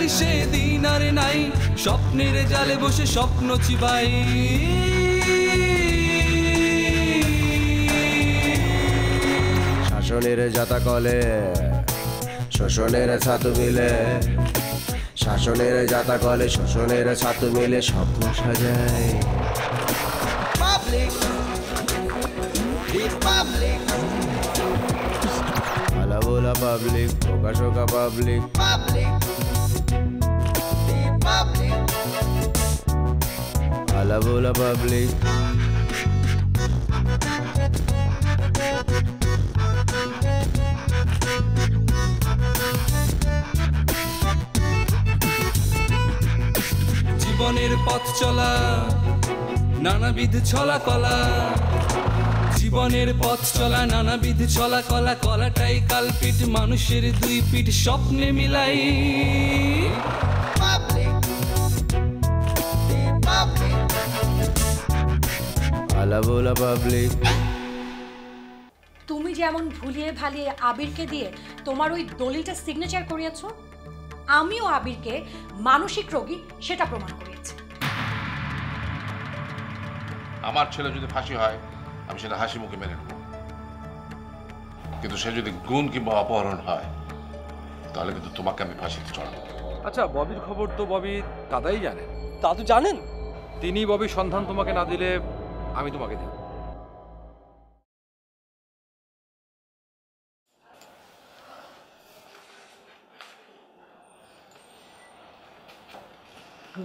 চাই সেদিন আর নাই, স্বপ্নের জালে বসে স্বপ্ন চিবাই। শাসনের জাতা কলে শোষণের ছাতু মিলে, শাসনের জাতা কলে শোষণের ছাতু মিলে স্বপ্ন সাজায়। আলা বোলা পাবলিক, বোকা শোকা পাবলিক, আলা বোলা পাবলিক। জীবনের পথ চলা নানাবিধ ছলা কলা, জীবনের পথ চলা নানাবিধ ছলা কলা, কলাটাই কালপিট মানুষের দুই পিঠ স্বপ্নে মিলাই। আলা বোলা পাবলিক। তুমি যেমন ভুলিয়ে ভালিয়ে আবিরকে দিয়ে তোমার ওই দলিলটা সিগনেচার করিয়েছো, আমিও আবিরকে মানসিক রোগী সেটা প্রমাণ করিয়েছি। আমার ছেলে যদি ফাঁসি হয় আমি সেটা হাসি মুখে মেনে নেব, কিন্তু সে যদি গুণ কিংবা অপহরণ হয় তাহলে কিন্তু তোমাকে আমি ফাঁসিতে চড়াবো। আচ্ছা, ববির খবর তো ববি দাদাই জানেন। দাদু জানেন? তিনি ববির সন্ধান তোমাকে না দিলে আমি তোমাকে দেব।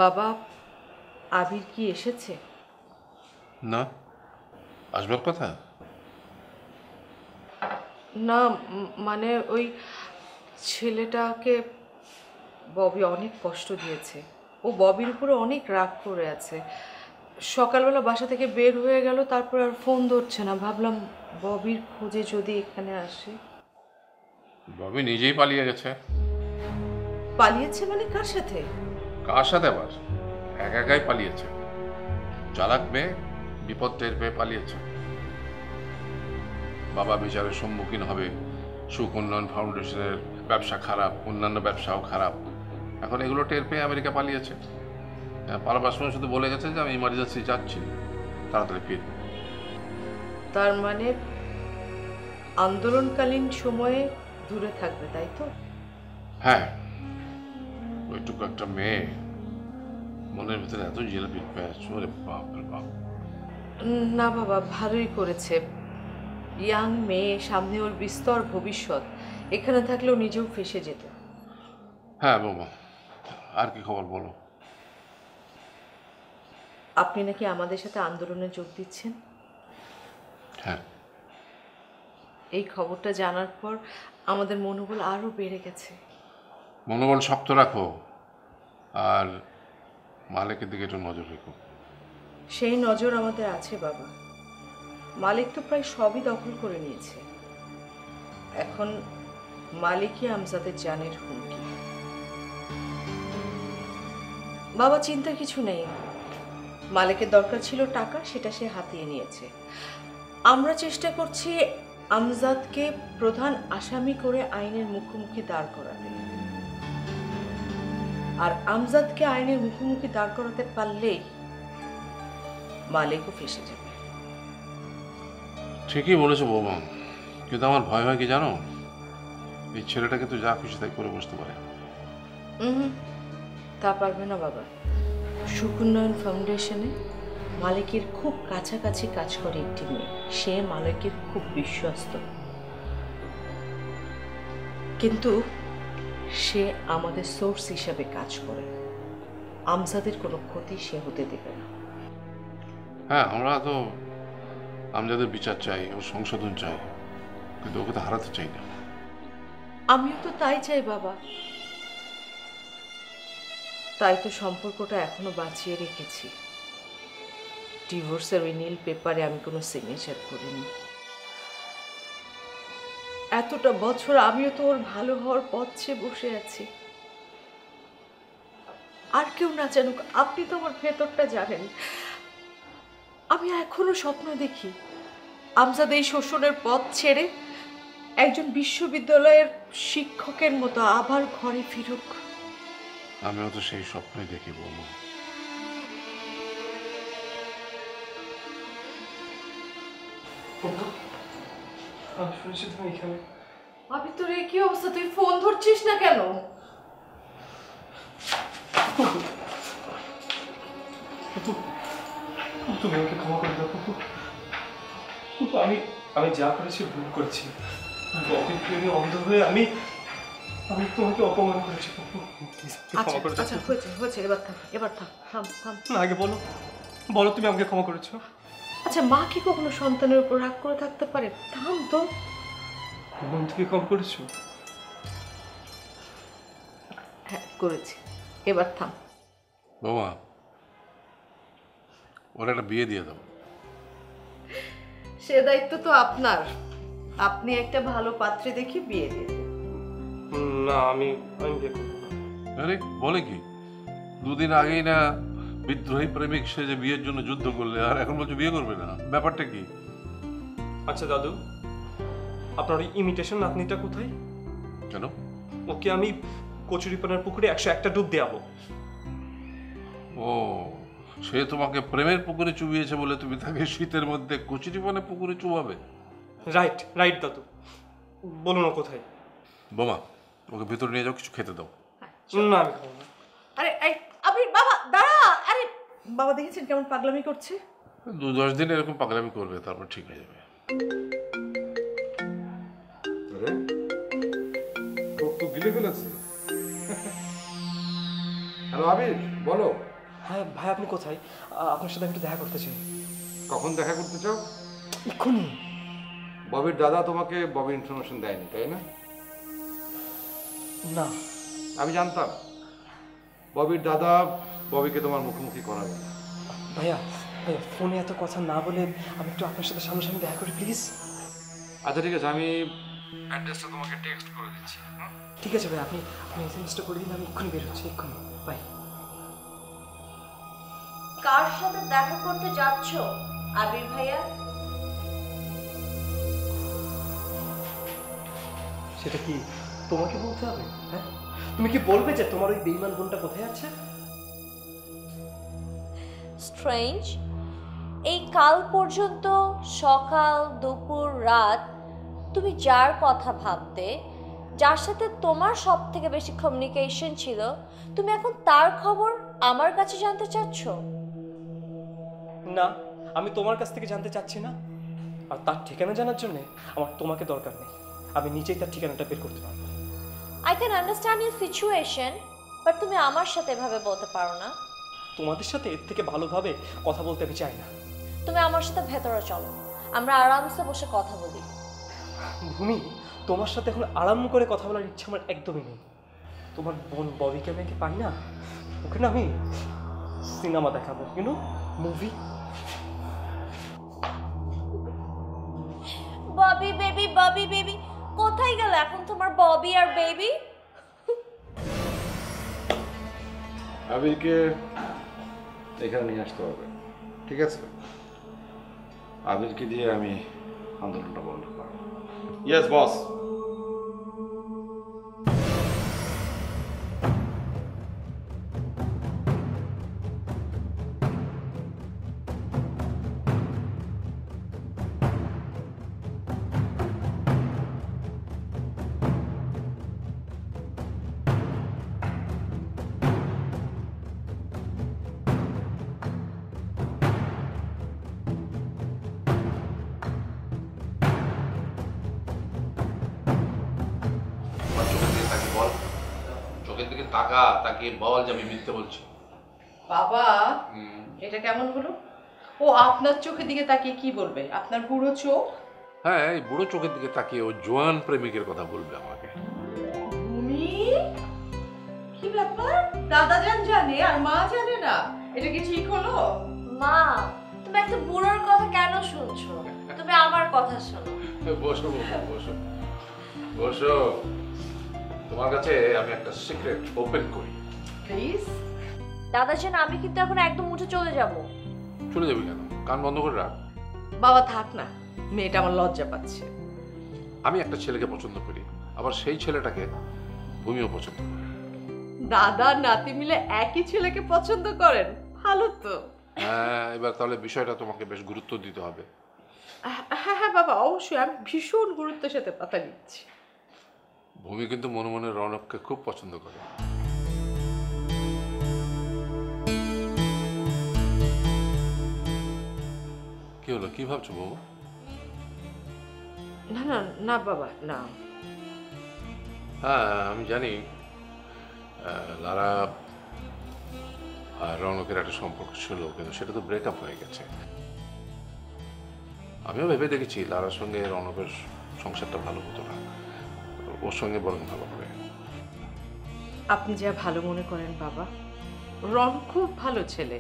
বাবা, আবির কি এসেছে? না, আসবার কথা না, মানে ওই ছেলেটাকে ববি অনেক কষ্ট দিয়েছে, ও ববির উপরে অনেক রাগ করে আছে। সকালবেলা বাসা থেকে বের হয়ে গেল, তারপর আর ফোন ধরছে না। ভাবলাম ববির খোঁজে যদি এখানে আসে। ববি নিজেই পালিয়ে গেছে। পালিয়েছে মানে কার সাথে? কার সাথে আবার? একা একাই পালিয়েছে। চালাক মেয়ে, বিপদ টের পেয়ে পালিয়েছে। বাবা বিচারের সম্মুখীন হবে, সুখ উন্নয়ন ফাউন্ডেশনের ব্যবসা খারাপ, অন্যান্য ব্যবসাও খারাপ, এখন এগুলো টের পেয়ে আমেরিকা পালিয়েছে। পালাবার সময় শুধু বলে গেছে যে আমি ইমার্জেন্সি যাচ্ছি, তাড়াতাড়ি ফিরব। তার মানে আন্দোলনকালীন সময়ে দূরে থাকবে, তাই তো? হ্যাঁ, ওইটুকু একটা মেয়ে মনের ভিতরে এত জিলাপি প্যাঁচ, ওরে বাপ রে বাপ। না বাবা, ভালোই করেছে। ইয়াং মেয়ে, সামনে ওর বিস্তর ভবিষ্যৎ, এখানে থাকলেও নিজেও ফেঁসে যেত। হ্যাঁ বৌমা, আর কি খবর বলো? আপনি নাকি আমাদের সাথে আন্দোলনে যোগ দিচ্ছেন? হ্যাঁ। এই খবরটা জানার পর আমাদের মনোবল আরো বেড়ে গেছে। মনোবল শক্ত রাখো, আর মালিকের দিকে একটু নজর রেখো। সেই নজর আমাদের আছে বাবা। মালিক তো প্রায় সবই দখল করে নিয়েছে। এখন মালিকই আমজাদের জানের হুমকি। বাবা, চিন্তার কিছু নেই। মালিকের দরকার ছিল টাকা, সেটা সে হাতিয়ে নিয়েছে। আমরা চেষ্টা করছি আমজাদকে প্রধান আসামি করে আইনের মুখোমুখি দাঁড় করাতে। আর আমজাদকে আইনের মুখোমুখি দাঁড় করাতে পারলেই মালিকও ফেঁসে যাবে। ঠিকই বলেছো বৌমা, কিন্তু আমার ভয় হয় কি জানো, এই ছেলেটাকে তো যা খুশি তাই করে বসতে পারে। তা পারবে না বাবা। সুখ উন্নয়ন ফাউন্ডেশনে মালিকের খুব কাছাকাছি কাজ করে একটি মেয়ে, সে মালিকের খুব বিশ্বস্ত, কিন্তু সে আমাদের সোর্স হিসাবে কাজ করে। আমজাদের কোনো ক্ষতি সে হতে দেবে না। হ্যাঁ, আমরা তো আমজাদের বিচার চাই, ওর সংশোধন চাই, কিন্তু ওকে তো হারাতে চাই না। আমিও তো তাই চাই বাবা, তাই তো সম্পর্কটা এখনো বাঁচিয়ে রেখেছি। ডিভোর্সের ওই নীল পেপারে আমি কোনো সিগনেচার করিনি। এতটা বছর আমিও তো ওর ভালো হওয়ার পথ চেয়ে বসে আছি। আর কেউ না জানুক, আপনি তো আমার ভেতরটা জানেন। আমি এখনো স্বপ্ন দেখি আমজাদ এই শোষণের পথ ছেড়ে একজন বিশ্ববিদ্যালয়ের শিক্ষকের মতো আবার ঘরে ফিরুক। আমিও তো সেই স্বপ্নই দেখি বৌমা। শুনেছি তুমি এখানে। আবির তোর এই কি অবস্থা, তুই ফোন ধরছিস না কেন? তুমি আমাকে ক্ষমা করে দাও পুপু। আমি আমি যা করেছি ভুল করেছি। ববির প্রেমে অন্ধ হয়ে আমি আমি তোমাকে অপমান করেছি পুপু। ক্ষমা করে দাও। আচ্ছা হয়েছে হয়েছে, এবার থাম থাম থাম। না, আগে বলো বলো তুমি আমাকে ক্ষমা করেছো। আচ্ছা, মা কি কখনো সন্তানের উপর রাগ করে থাকতে পারে? থাম তো। মন থেকে ক্ষমা করেছো? হ্যাঁ করেছি, এবার থাম। বৌমা, ওর একটা বিয়ে দিয়ে দাও। সে দায়িত্ব তো আপনার। আপনি একটা ভালো পাত্রে দেখি বিয়ে দিয়ে দেন। না, আমি বিয়ে করবো না। আরে বলে কি, দুদিন আগেই না বিদ্রোহী প্রেমিক সে যে বিয়ের জন্য যুদ্ধ করলে, আর এখন বলছো বিয়ে করবে না? ব্যাপারটা কি? আচ্ছা দাদু, আপনার ওই ইমিটেশন নাতনিটা কোথায়? কেন? ওকে আমি কচুরিপানার পুকুরে 101টা ডুব দেওয়াবো। ও, সে তোমাকে প্রেমের পুকুরে চুবিয়েছে বলে তুমি তাকে শীতের মধ্যে কচুরিপানা পুকুরে চুবাবে? রাইট রাইট দাদু, বলুন ও কোথায়? বোমা, ওকে ভেতরে নিয়ে যাও, কিছু খেতে দাও। না, আমি খাবো না। আরে আবির বাবা দাঁড়া। আরে বাবা দেখেছেন কেমন পাগলামি করছে? 2-10 দিন এরকম পাগলামি করবে, তারপর ঠিক হয়ে যাবে। গিলে ফেলেছে। হ্যালো আবির, বলো। হ্যাঁ ভাই, আপনি কোথায়? আপনার সাথে আমি একটু দেখা করতে চাই। কখন দেখা করতে চাও? এক্ষুনি। ববির দাদা তোমাকে ববির ইনফরমেশন দেয়নি, তাই না? না, আমি জানতাম ববির দাদা ববিকে তোমার মুখোমুখি করাবে না। ভাইয়া ভাইয়া ফোনে এত কথা না বলে আমি একটু আপনার সাথে সামনাসামনি দেখা করি প্লিজ। আচ্ছা ঠিক আছে, আমি অ্যাড্রেসটা তোমাকে টেক্সট করে দিচ্ছি। ঠিক আছে ভাই, আপনি আপনি এসএমএসটা করে দিন, আমি এক্ষুনি বের হচ্ছি, এক্ষুনি। বাই। কার সাথে দেখা করতে যাচ্ছ আবির ভাইয়া? সেটা কি তোমাকে বলতে হবে? হ্যাঁ, তুমি কি বলবে যে তোমার ওই বেঈমান বোনটা কোথায় আছে? স্ট্রেঞ্জ, এই কাল পর্যন্ত সকাল দুপুর রাত তুমি যার কথা ভাবতে, যার সাথে তোমার সব থেকে বেশি কমিউনিকেশন ছিল, তুমি এখন তার খবর আমার কাছে জানতে চাচ্ছ? না, আমি তোমার কাছ থেকে জানতে চাচ্ছি না। আর তার ঠিকানা জানার জন্য আমার তোমাকে দরকার নেই, আমি নিজেই তার ঠিকানাটা বের করতে পারবো। I can understand your situation, but তুমি আমার সাথে এভাবে বলতে পারো না। তোমাদের সাথে এর থেকে ভালোভাবে কথা বলতে আমি চাই না। তুমি আমার সাথে ভেতরে চলো, আমরা আরামসে বসে কথা বলি। ভূমি, তোমার সাথে এখন আরাম করে কথা বলার ইচ্ছা আমার একদমই নেই। তোমার বোন ববিকে আমি পাই না, ওকে না আমি সিনেমা দেখাবো, ইউনো, মুভি। ববি বেবি, কোথায় গেল এখন তোমার ববি আর বেবি? আবিরকে এখানে নিয়ে আসতে হবে, ঠিক আছে? আবিরকে দিয়ে আমি আন্দোলনটা বন্ধ করবো। Yes boss. চোখের দিকে তাকা, তাকিয়ে বল যে আমি মিথ্যে বলছি। বাবা এটা কেমন হলো? ও আপনার চোখের দিকে তাকিয়ে কি বলবে? আপনার বুড়ো চোখ। হ্যাঁ, এই বুড়ো চোখের দিকে তাকিয়ে ও জোয়ান প্রেমিকের কথা বলবে আমাকে। ভূমি, কি ব্যাপার? দাদা জানে আর মা জানে না, এটা কি ঠিক হলো? মা, তুমি একটা বুড়োর কথা কেন শুনছো? তুমি আমার কথা শোনো। বসো বসো বসো, তোমার কাছে আমি একটা সিক্রেট ওপেন করি। প্লিজ। দাদা জান, আমি কিন্তু এখন একদম উঠে চলে যাব। চলে যাবি কেন? কান বন্ধ করে রাখ। বাবা থাক না, মেয়েটা আমার লজ্জা পাচ্ছে। আমি একটা ছেলেকে পছন্দ করি, আবার সেই ছেলেটাকে ভূমিও পছন্দ করে। দাদা আর নাতি মিলে একই ছেলেকে পছন্দ করেন, ভালো তো। হ্যাঁ, এবার তাহলে বিষয়টা তোমাকে বেশ গুরুত্ব দিতে হবে। হ্যাঁ হ্যাঁ বাবা, অবশ্যই আমি ভীষণ গুরুত্বের সাথে পাতা নিচ্ছি। ভূমি কিন্তু মনে মনে রৌনককে খুব পছন্দ করে। কি হলো, কি ভাবছো বাবু? না না না বাবা, না। হ্যাঁ, আমি জানি লারা আর রৌনকের একটা সম্পর্ক ছিল, কিন্তু সেটা তো ব্রেকআপ হয়ে গেছে। আমিও ভেবে দেখেছি লারার সঙ্গে রৌনকের সংসারটা ভালো হতো না, ওর সঙ্গে বরং ভালো হবে। আপনি যা ভালো মনে করেন বাবা, রন খুব ভালো ছেলে,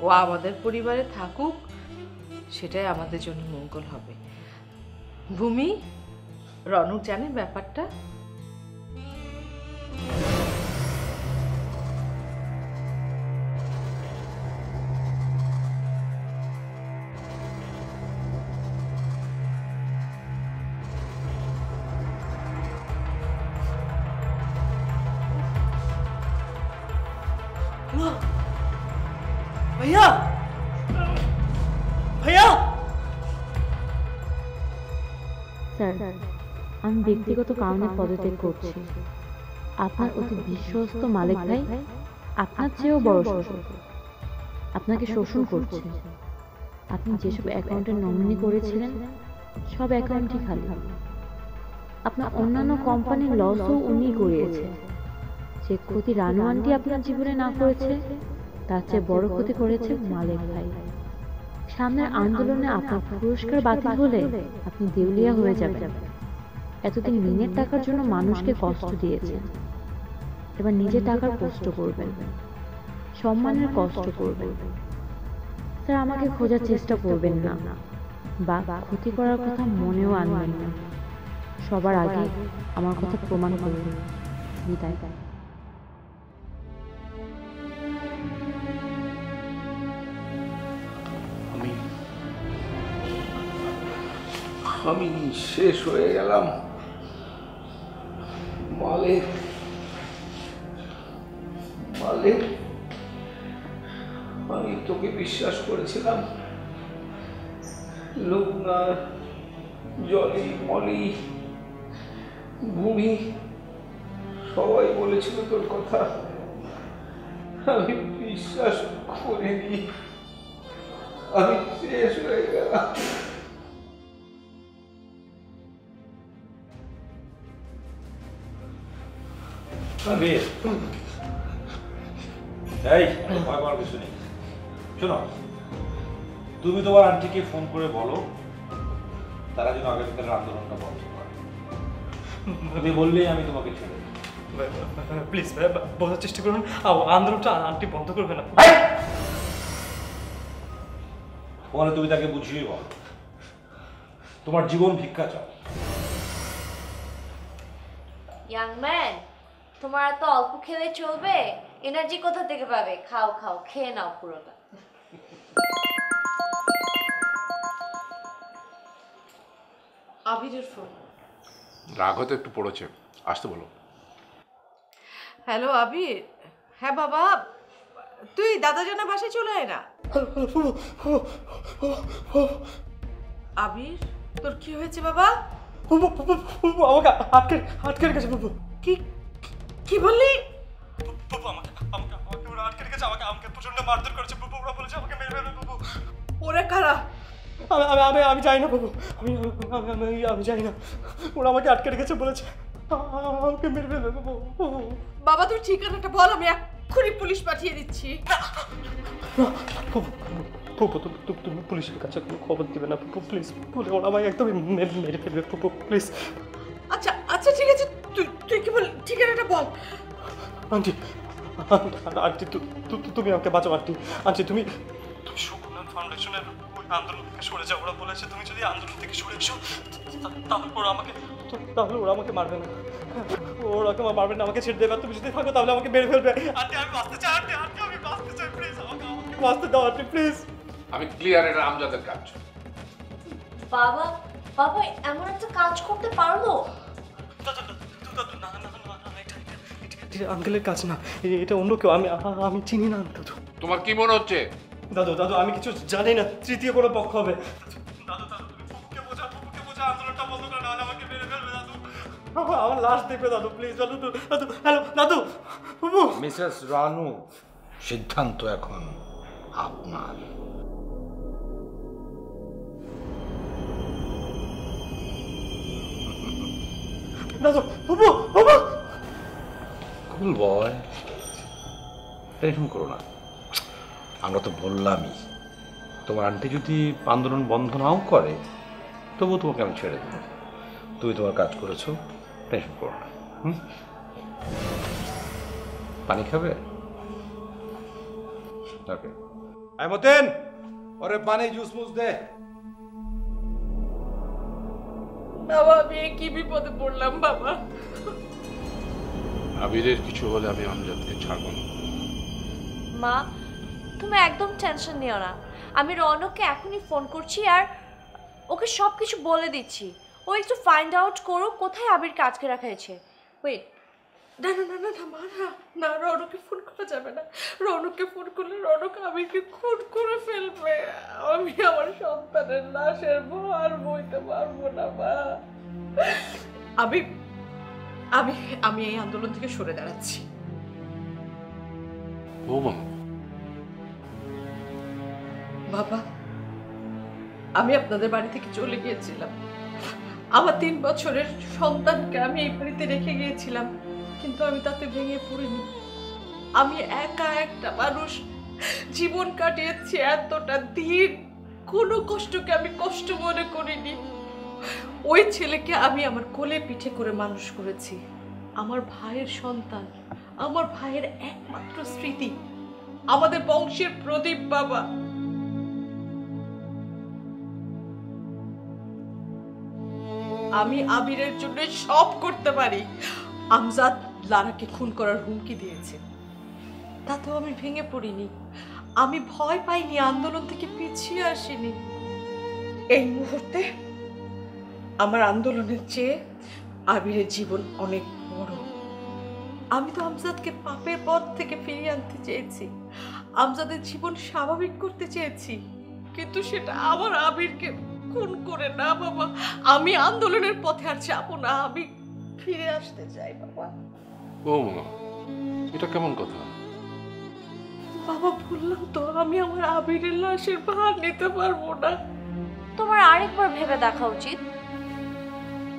ও আমাদের পরিবারে থাকুক, সেটাই আমাদের জন্য মঙ্গল হবে। ভূমি, রনক জানে ব্যাপারটা? ভাইয়া, ভাইয়া। স্যার, আমি ব্যক্তিগত কারণে পদত্যাগ করছি। আপনার অতি বিশ্বস্ত মালিক ভাই আপনার চেয়েও বড় শোষক, আপনাকে শোষণ করছে। আপনি যেসব অ্যাকাউন্টের নমিনি করেছিলেন সব অ্যাকাউন্টই খালি। আপনার অন্যান্য কোম্পানির লসও উনি করিয়েছে। যে ক্ষতি রানু আন্টি আপনার জীবনে না করেছে তার চেয়ে বড় ক্ষতি করেছে মালিক ভাই। সামনের আন্দোলনে আপনার পুরস্কার বাতিল হলে আপনি দেউলিয়া হয়ে যাবেন। এতদিন ঋণের টাকার জন্য মানুষকে কষ্ট দিয়েছেন, এবার নিজের টাকার কষ্ট করবেন, সম্মানের কষ্ট করবেন। স্যার, আমাকে খোঁজার চেষ্টা করবেন না বা ক্ষতি করার কথা মনেও আনবেন না। সবার আগে আমার কথা প্রমাণ করবেন। বিদায়। আমি শেষ হয়ে গেলাম মালিক। মালিক, আমি তোকে বিশ্বাস করেছিলাম। লুবনা, জলি, মলি, ভূমি সবাই বলেছিল তোর কথা, আমি বিশ্বাস করিনি। আমি শেষ হয়ে গেলাম। এই ভয় পাওয়ার কিছু নেই। শোনো, তুমি তোমার আন্টিকে ফোন করে বলো তারা যেন আগামীকালের আন্দোলনটা বন্ধ করে। তুমি বললেই আমি তোমাকে ছেড়ে দেব। প্লিজ ভাই, বোঝার চেষ্টা করুন, আন্দোলনটা আন্টি বন্ধ করবে না। ওখানে তুমি তাকে বুঝিয়ে বল তোমার জীবন ভিক্ষা চাও। ইয়াং ম্যান, তোমার এত অল্প খেলে চলবে? এনার্জি কোথা থেকে পাবে? খাও খাও, খেয়ে নাও পুরোটা। আবিরের ফোন। রাগ হয়তো একটু পড়েছে, আসতে বলো। হ্যালো আবির। হ্যাঁ বাবা, তুই দাদা জানার বাসায় চলে আয় না। আবির, তোর কি হয়েছে বাবা? আমাকে আটকে রেখেছে বাবু। কি কি বললি? বাবু আমাকে ওরা আটকে রেখেছে, আমাকে প্রচন্ড মারধর করেছে বাবু। ওরা বলেছে আমাকে মেরে ফেলবে বাবু। ওরা কারা? আমি জানি না বাবু, আমি জানি না। ওরা আমাকে আটকে রেখেছে, বলেছে আমাকে মেরে ফেলবে বাবু। বাবা তুই ঠিকানাটা বল, আমি এক্ষুনি পুলিশ পাঠিয়ে দিচ্ছি। তুমি পুলিশের কাছে কোনো খবর দিবে না বাবু, প্লিজ। বলে ওরা আমাকে একদমই মেরে ফেলবে বাবু, প্লিজ। আচ্ছা আচ্ছা ঠিক আছে, তুই কি বল, ঠিকানাটা বল। আন্টি, তুমি আমাকে বাঁচাও আন্টি। তুমি সুকন্যান ফাউন্ডেশনের ওই আন্দোলন থেকে সরে যাও। ওরা বলেছে তুমি যদি আন্দোলন থেকে সরে এসো তাহলে ওরা আমাকে মারবে না। ওরা মারবে না, আমাকে ছেড়ে দেবে। তুমি যদি থাকো তাহলে আমাকে মেরে ফেলবে। আন্টি আমি বাঁচতে চাই, আন্টি আমি বাঁচতে চাই, প্লিজ আমাকে বাঁচতে দাও আন্টি, প্লিজ। আমি ক্লিয়ার, এটা আমজাদের কাজ। বাবা বাবা এমন একটা কাজ করতে পারলো? আঙ্কেলের কাজ না, এটা অন্য কেউ। আমি চিনি না দাদু। তোমার কি মনে হচ্ছে? দাদু আমি কিছু জানি না, তৃতীয় কোনো পক্ষ হবে। দাদু তুমি ফুপুকে বোঝা, আন্দোলনটা বন্ধ করে, নাহলে আমাকে মেরে ফেলবে দাদু। আমার লাশ দেখবে দাদু, প্লিজ দাদু। হ্যালো দাদু, ফুপু। মিসেস রানু, সিদ্ধান্ত এখন আপনার। দাদু, ফুপু। কুল বয়, টেনশন করো না। আমরা তো বললামই, তোমার আন্টি যদি আন্দোলন বন্ধ নাও করে তবুও তোমাকে আমি ছেড়ে দেবো। তুমি তোমার কাজ করেছো, টেনশন করো না। পানি খাবে? ওকে। মতেন, ওরে পানি জুস মুস দে। বাবা, আমি কি বিপদে পড়লাম বাবা। আবিরের কিছু হলে আমি আমজাদকে ছাড়বো না। মা, তুমি একদম টেনশন নিও না। আমি রৌনককে এখনই ফোন করছি আর ওকে সব কিছু বলে দিচ্ছি। ও একটু ফাইন্ড আউট করুক কোথায় আবিরকে আটকে রাখা হয়েছে। ওয়েট, না না না না না মা, না, রৌনককে ফোন করা যাবে না। রৌনককে ফোন করলে রৌনক আবিরকে খুন করে ফেলবে। আমি আমার সন্তানের লাশের ভার বইতে পারবো না মা। আমি এই আন্দোলন থেকে সরে দাঁড়াচ্ছি। বাবা, আমি আপনাদের বাড়ি থেকে চলে গিয়েছিলাম। আমার 3 বছরের সন্তানকে আমি এই বাড়িতে রেখে গিয়েছিলাম, কিন্তু আমি তাতে ভেঙে পড়িনি। আমি একা একটা মানুষ জীবন কাটিয়েছি এতটা দিন, কোনো কষ্টকে আমি কষ্ট মনে করিনি। ওই ছেলেকে আমি আমার কোলে পিঠে করে মানুষ করেছি। আমার ভাইয়ের সন্তান, আমার ভাইয়ের একমাত্র স্মৃতি, আমাদের বংশের প্রদীপ বাবা। আমি আবিরের জন্য সব করতে পারি। আমজাদ লারাকে খুন করার হুমকি দিয়েছে, তাতেও আমি ভেঙে পড়িনি। আমি ভয় পাইনি, আন্দোলন থেকে পিছিয়ে আসিনি। এই মুহূর্তে আমার আন্দোলনের চেয়ে আবিরের জীবন অনেক বড়। আমি তো আমজাদকে পাপের পথ থেকে ফিরিয়ে আনতে চেয়েছি, আমজাদের জীবন স্বাভাবিক করতে চেয়েছি, কিন্তু সেটা আমার আবিরকে খুন করে না বাবা। আমি আন্দোলনের পথে আর যাবো না, আমি ফিরে আসতে চাই বাবা। ও মা, এটা কেমন কথা? বাবা, বললাম তো আমি আমার আবিরের লাশের ভার নিতে পারবো না। তোমার আরেকবার ভেবে দেখা উচিত।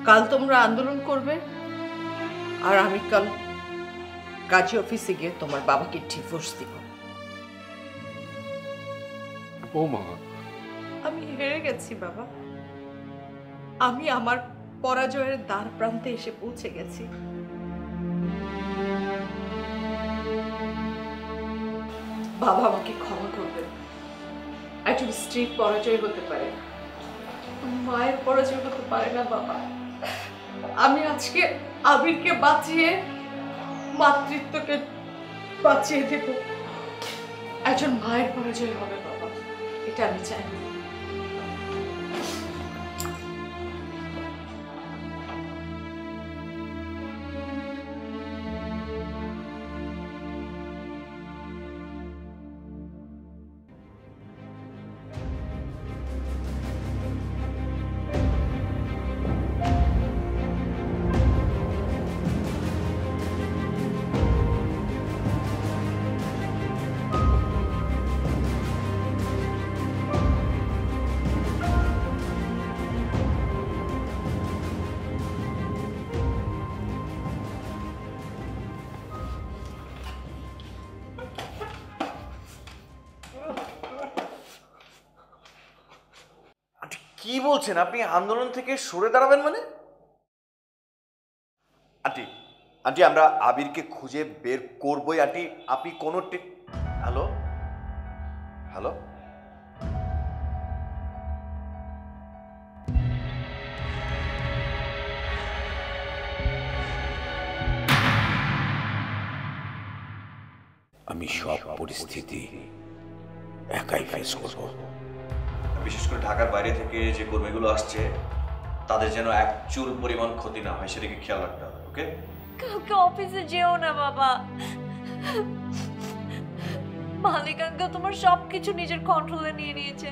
কাল তোমরা আন্দোলন করবে আর আমি কাল কাজী অফিসে গিয়ে তোমার বাবাকে ডিভোর্স দিব। ও মা, আমি হেরে গেছি বাবা। আমি আমার পরাজয়ের দ্বার প্রান্তে এসে পৌঁছে গেছি। বাবা আমাকে ক্ষমা করবেন। একজন স্ত্রীর পরাজয় হতে পারে, মায়ের পরাজয় হতে পারে না বাবা। আমি আজকে আবিরকে বাঁচিয়ে মাতৃত্বকে বাঁচিয়ে দেব। একজন মায়ের পরাজয় হবে বাবা, এটা আমি চাই। কি বলছেন আপনি? আন্দোলন থেকে সরে দাঁড়াবেন মানে? আন্টি আন্টি আমরা আবিরকে খুঁজে বের করবই আন্টি। আপনি কোনো হ্যালো হ্যালো আমি সব পরিস্থিতি একাই ফেস করব। বিশেষ করে ঢাকার বাইরে থেকে যে কর্মীগুলো আসছে তাদের যেন এক চুল পরিমাণ ক্ষতি না হয় সেদিকে খেয়াল রাখতে হবে। ওকে? কালকে অফিসে যেও না বাবা। মালিক আঙ্কেল তোমার সবকিছু নিজের কন্ট্রোলে নিয়ে নিয়েছে।